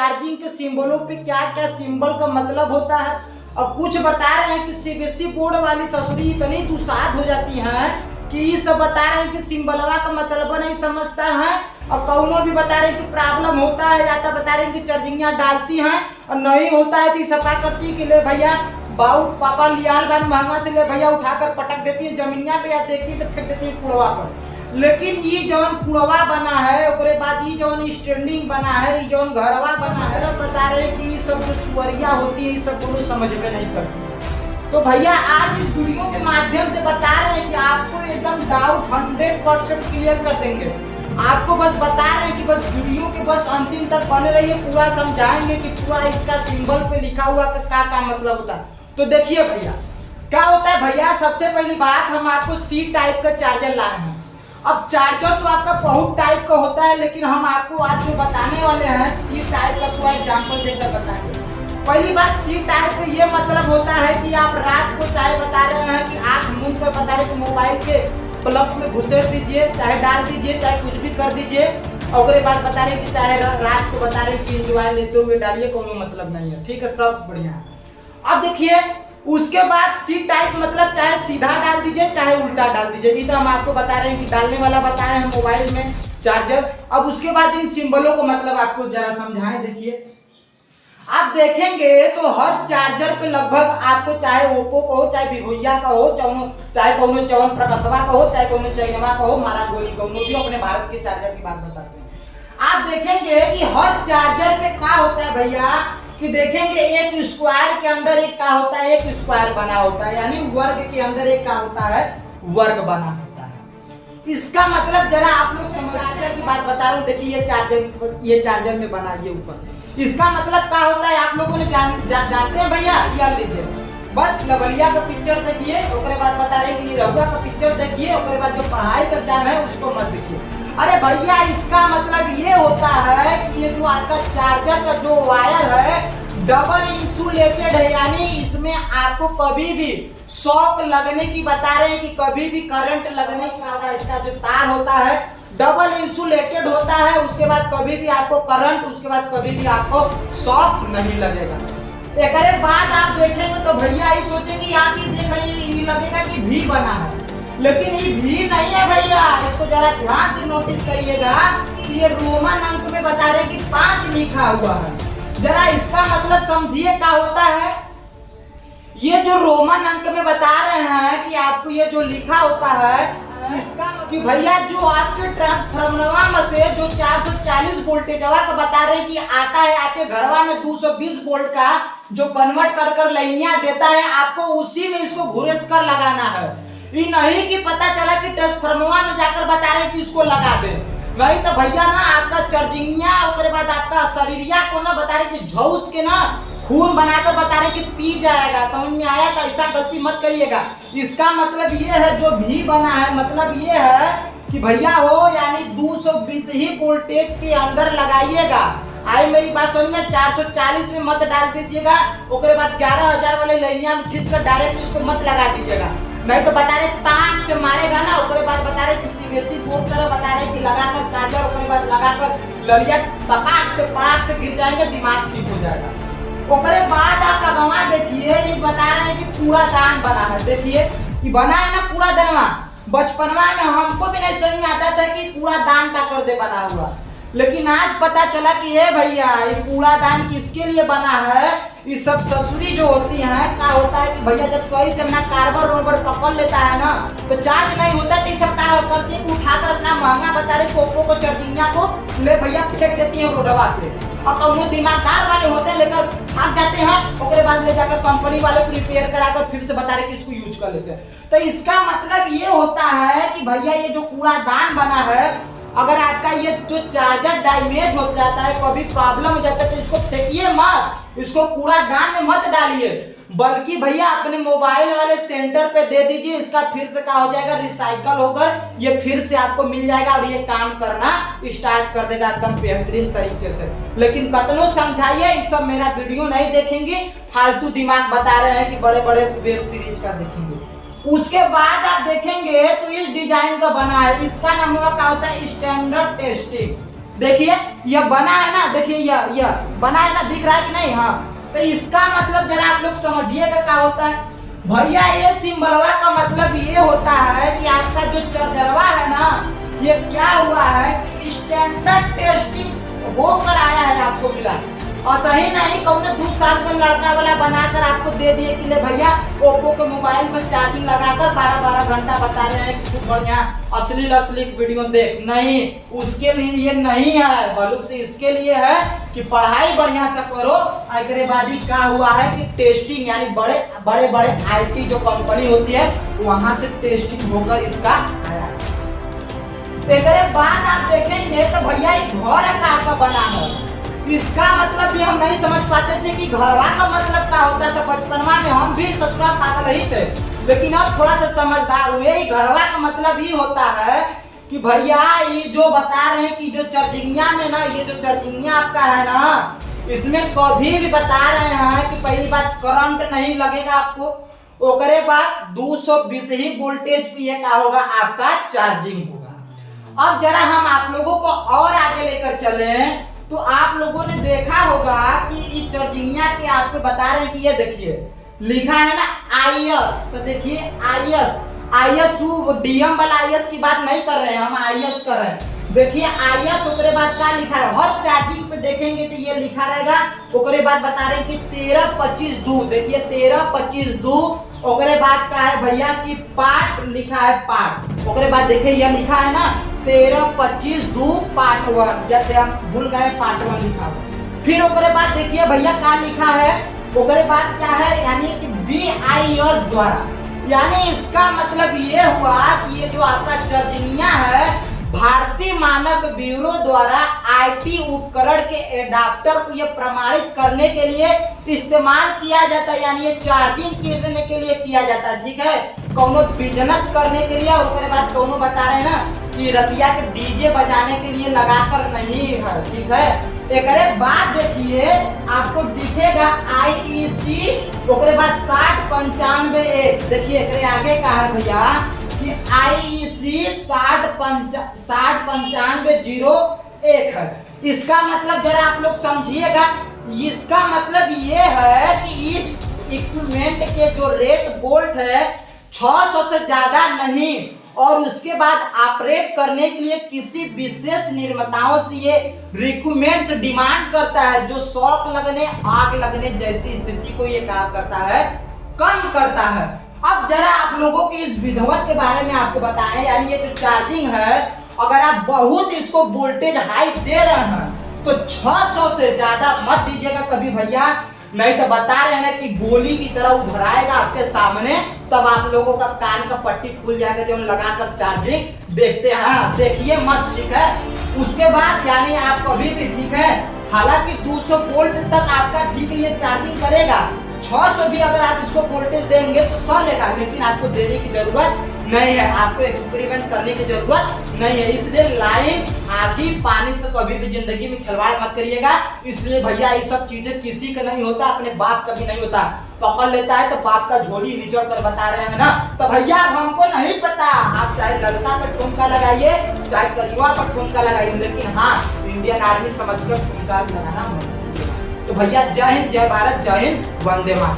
Charging के सिंबलों पे क्या क्या सिंबल का मतलब होता है। और कुछ बता रहे हैं कि सीबीएसई बोर्ड वाली ससुरी इतनी दुसाध हो जाती हैं कि ये सब बता रहे हैं कि सिंबलवा का मतलब नहीं समझता है। और कौनो भी बता रहे हैं कि प्रॉब्लम होता है, या तो बता रहे हैं कि चार्जिंग डालती हैं और नहीं होता है तो ये सब क्या करती है कि ले भैया बाऊ पापा लियाल बान महंगा से ले भैया उठाकर पटक देती है जमीनिया पे, या देखती है तो फेंक देती है कूड़वा पर। लेकिन ये जौन कुड़वा बना है ओकरे बाद ये जौन स्टैंडिंग बना है, ये जौन घरवा बना है, बता रहे हैं कि ये सब जो सुअरिया होती है ये सब दोनों समझ में नहीं करती। तो भैया आज इस वीडियो के माध्यम से बता रहे हैं कि आपको एकदम डाउट 100% क्लियर कर देंगे। आपको बस बता रहे हैं कि बस वीडियो के बस अंतिम तक बने रहिए, पूरा समझाएंगे कि पूरा इसका सिंबल पे लिखा हुआ का क्या मतलब होता है। तो देखिए भैया क्या होता है। भैया सबसे पहली बात हम आपको सी टाइप का चार्जर लाए हैं। अब चार्जर तो आपका बहुत टाइप का होता है, लेकिन हम आपको आज जो बताने वाले हैं सी टाइप का पूरा एग्जांपल देकर बताएंगे। पहली बात सी टाइप का ये मतलब होता है कि आप रात को चाहे बता रहे हैं कि आँख मूंद कर बता रहे कि मोबाइल के प्लग में घुसेड़ दीजिए, चाहे डाल दीजिए, चाहे कुछ भी कर दीजिए, और उसके बाद बता रहे कि चाहे रात को बता रहे कि इंजॉय लेते हुए डालिए, कोई मतलब नहीं है, ठीक है, सब बढ़िया है। अब देखिए उसके बाद सी टाइप मतलब चाहे सीधा डाल दीजिए चाहे उल्टा डाल दीजिए। ये तो हम आपको बता रहे हैं कि डालने वाला बताए हैं मोबाइल में चार्जर। अब उसके बाद इन सिंबलों को मतलब आपको जरा समझाएं। देखिए आप देखेंगे तो हर चार्जर पे लगभग आपको चाहे ओप्पो का हो, चाहे विवोया का हो, चाहे कोनो चवन प्रकाशवा का हो, चाहे कोनो चाइना का हो, मारा गोली कोनो भी अपने भारत के चार्जर की बात बताते हैं। आप देखेंगे कि हर चार्जर पे क्या होता है भैया कि देखेंगे एक स्क्वायर के अंदर एक क्या होता है, एक स्क्वायर बना होता है, यानी वर्ग के अंदर एक क्या होता है, वर्ग बना होता है। इसका मतलब जरा आप लोग समझते हैं कि बात बता रहा हूँ। देखिए ये चार्जर में बना ये ऊपर, इसका मतलब क्या होता है आप लोगों ने जानते हैं भैया। याद लीजिए बस लवलिया का पिक्चर देखिए, उसके बाद बता रहे कि निरहुआ का पिक्चर देखिए, उसके बाद जो पढ़ाई का ज्ञान है उसको मत देखिए। अरे भैया इसका मतलब ये होता है कि ये जो आपका चार्जर का जो वायर है डबल इंसुलेटेड है, यानी इसमें आपको कभी भी शॉक लगने की बता रहे हैं कि कभी भी करंट लगने की, इसका जो तार होता है डबल इंसुलेटेड होता है। उसके बाद कभी भी आपको करंट, उसके बाद कभी भी आपको शॉक नहीं लगेगा। एक बाद आप देखेंगे तो भैया ये सोचेंगे आप ही देख रहे हैं लगेगा कि भी बना है, लेकिन ये भी नहीं है भैया। इसको जरा ध्यान से नोटिस करिएगा कि ये रोमन अंक में बता रहे कि 5 लिखा हुआ है। जरा इसका मतलब समझिए क्या होता है। ये जो रोमन अंक में बता रहे हैं कि आपको ये जो लिखा होता है इसका कि भैया जो आपके ट्रांसफार्मरवा में से जो 440 वोल्टेज का बता रहे कि आता है आपके घरवा में 220 वोल्ट का जो कन्वर्ट कर लाइनिया देता है, आपको उसी में इसको घुरेस कर लगाना है। ये नहीं कि पता चला कि ट्रांसफार्मर में जाकर बता रहे कि इसको लगा दे, नहीं तो भैया ना आपका चार्जिंगिया उसके बाद आपका शरीरिया को ना बता रहे कि झौस के ना खून बनाकर बता रहे कि पी जाएगा। समझ में आया? तो ऐसा गलती मत करिएगा। इसका मतलब ये है जो भी बना है मतलब ये है कि भैया हो यानी 220 ही वोल्टेज के अंदर लगाइएगा। आई मेरी बात समझ में? 440 में मत डाल दीजिएगा, उसके बाद 11,000 वाले लाइनिया में खींचकर डायरेक्ट उसको मत लगा दीजिएगा, नहीं तो बता रहे ताक से मारेगा ना। उसके बाद बता रहे कि सीबीएसई बोर्ड तरह बता रहे कि लगाकर काजर, उसके बाद लगाकर ललिया तपाक से पड़ाक से गिर जाएंगे, दिमाग ठीक हो जाएगा। उसके बाद आप अगवा देखिए ये बता रहे हैं कि कूड़ादान बना है। देखिए ये बना है ना कूड़ादानवा। बचपनवा में हमको भी नहीं समझ में आता था कि कूड़ादान का कर दे बना हुआ, लेकिन आज पता चला कि ये भैया ये कूड़ादान किसके लिए बना है। ये सब ससुरी जो होती हैं क्या होता है कि भैया जब सही से अपना कार्बन रोबर पकड़ लेता है ना तो चार्ज नहीं होता, तो सब क्या करती है उठाकर इतना महंगा बता रहे ओप्पो को चार्जिंग को ले भैया फेंक देती है रोडवा पे, और कौनो दिमागदार वाले होते हैं लेकर भाग जाते हैं, उसके बाद ले जाकर कंपनी वाले को रिपेयर कराकर फिर से बता रहे कि इसको यूज कर लेते हैं। तो इसका मतलब ये होता है कि भैया ये जो कूड़ादान बना है, अगर आपका ये जो चार्जर डैमेज हो जाता है, कभी प्रॉब्लम हो जाता है, तो इसको फेंकिए मत, इसको कूड़ादान में मत डालिए, बल्कि भैया अपने मोबाइल वाले सेंटर पे दे दीजिए। इसका फिर से क्या हो जाएगा, रिसाइकल होकर ये फिर से आपको मिल जाएगा और ये काम करना स्टार्ट कर देगा एकदम बेहतरीन तरीके से। लेकिन कतनो समझाइए ये सब मेरा वीडियो नहीं देखेंगे, फालतू दिमाग बता रहे हैं कि बड़े बड़े वेब सीरीज का देखेंगे। उसके बाद आप देखेंगे तो इस डिजाइन का बना है, इसका नाम हुआ क्या होता है, स्टैंडर्ड टेस्टिंग। देखिए यह बना है ना, देखिए यह बना है ना, दिख रहा है कि नहीं? हाँ, तो इसका मतलब जरा आप लोग समझिएगा क्या होता है भैया। ये सिंबलवा का मतलब ये होता है कि आपका जो चार्जरवा है ना, ये क्या हुआ है कि स्टैंडर्ड टेस्टिंग होकर आया है, आपको मिला। और सही नहीं कौन 2 साल का लड़का वाला बनाकर आपको दे दिए कि ले भैया ओप्पो के मोबाइल में चार्जिंग लगाकर 12-12 घंटा बता रहे हैं कि खूब बढ़िया अश्लील वीडियो देख। नहीं, उसके लिए ये नहीं है, बल्कि से इसके लिए है कि पढ़ाई बढ़िया से करो। एकरे बाद ही क्या हुआ है कि टेस्टिंग यानी बड़े बड़े IT जो कंपनी होती है वहां से टेस्टिंग होकर इसका आया। एकरे बाद आप देखेंगे तो भैया एक घर का बना है। इसका मतलब भी हम नहीं समझ पाते थे कि घरवा का मतलब क्या होता है। तो बचपनवा में हम भी ससुरा पागल ही थे, लेकिन अब थोड़ा सा समझदार हुए। घरवा का मतलब ही होता है कि भैया ये जो बता रहे हैं कि जो चार्जिंगिया में ना, ये जो चार्जिंगिया आपका है ना, इसमें कभी भी बता रहे हैं कि पहली बात करंट नहीं लगेगा आपको, ओकरे बाद 220 ही वोल्टेज पे ये क्या होगा आपका चार्जिंग होगा। अब जरा हम आप लोगों को और आगे लेकर चले तो आप लोगों ने देखा होगा कि इस चार्जिंगिया के आपको बता रहे हैं कि ये देखिए लिखा है ना IS। तो देखिए IS DM वाला IS की बात नहीं कर रहे हैं, हम IS कर रहे हैं। देखिए IS ओकरे बाद क्या लिखा है, हर चार्जिंग पे देखेंगे तो ये लिखा रहेगा। ओकरे बाद बता रहे हैं कि 13-25 दूर, देखिए 13-25 दूर। ओकरे बाद क्या है भैया कि पार्ट लिखा है, पार्ट। ओकरे बाद देखिए यह लिखा है ना 13-25 2 पार्ट 1, जैसे हम भूल गए पार्ट 1 लिखा हुआ। फिर ओकरे बाद देखिए भैया क्या लिखा है, ओकरे बाद क्या है यानी कि BIS द्वारा। यानी इसका मतलब ये हुआ कि ये जो आपका चार्जिंगिया है भारतीय मानक ब्यूरो द्वारा IT उपकरण के एडाप्टर को ये प्रमाणित करने के लिए इस्तेमाल किया जाता है। यानी ये चार्जिंग करने के लिए किया जाता है, ठीक है, कोनो बिजनेस करने के लिए। उसके बाद कोनो बता रहे हैं ना कि रतिया के DJ बजाने के लिए लगाकर नहीं है, ठीक है। एक बाद देखिए आपको दिखेगा IEC, उसके बाद 6095 देखिए एक आगे का है भैया कि IEC 609501 है। इसका मतलब जरा आप लोग समझिएगा, इसका मतलब ये है कि इस इक्विपमेंट के जो रेट बोल्ट है 600 से ज्यादा नहीं, और उसके बाद ऑपरेट करने के लिए किसी विशेष निर्माताओं से ये रिक्वायरमेंट्स डिमांड करता है, जो शॉक लगने आग लगने जैसी स्थिति को ये क्या करता है, कम करता है। अब जरा आप लोगों की इस विधवत के बारे में आपको बताएं, यानी ये जो चार्जिंग है अगर आप बहुत इसको वोल्टेज हाई दे रहे हैं तो 600 से ज्यादा मत दीजिएगा कभी भैया, नहीं तो बता रहे हैं ना कि गोली की तरह उधराएगा आपके सामने, तब आप लोगों का कान का पट्टी खुल जाएगा जो लगाकर चार्जिंग देखते हैं, देखिए मत, ठीक है। उसके बाद यानी आप कभी भी, ठीक है, हालांकि 200 वोल्ट तक आपका ठीक है ये चार्जिंग करेगा, 600 भी अगर आप इसको वोल्टेज देंगे तो सौ लेगा, लेकिन आपको देने की जरूरत नहीं है, आपको एक्सपेरिमेंट करने की जरूरत नहीं है। इसलिए लाइन आदि पानी से कभी भी जिंदगी में खिलवाड़ मत करिएगा। इसलिए भैया ये सब चीजें किसी का नहीं होता, अपने बाप का भी नहीं होता। पकड़ लेता है तो बाप का झोली निचोड़ कर बता रहे हैं ना, तो भैया हमको नहीं पता, आप चाहे लड़का पे ठुमका लगाइए चाहे करिया पर ठुमका लगाइए, लेकिन हाँ इंडियन आर्मी समझकर ठुमका लगाना मत। तो भैया जय हिंद, जय भारत, जय हिंद, वंदे मातरम।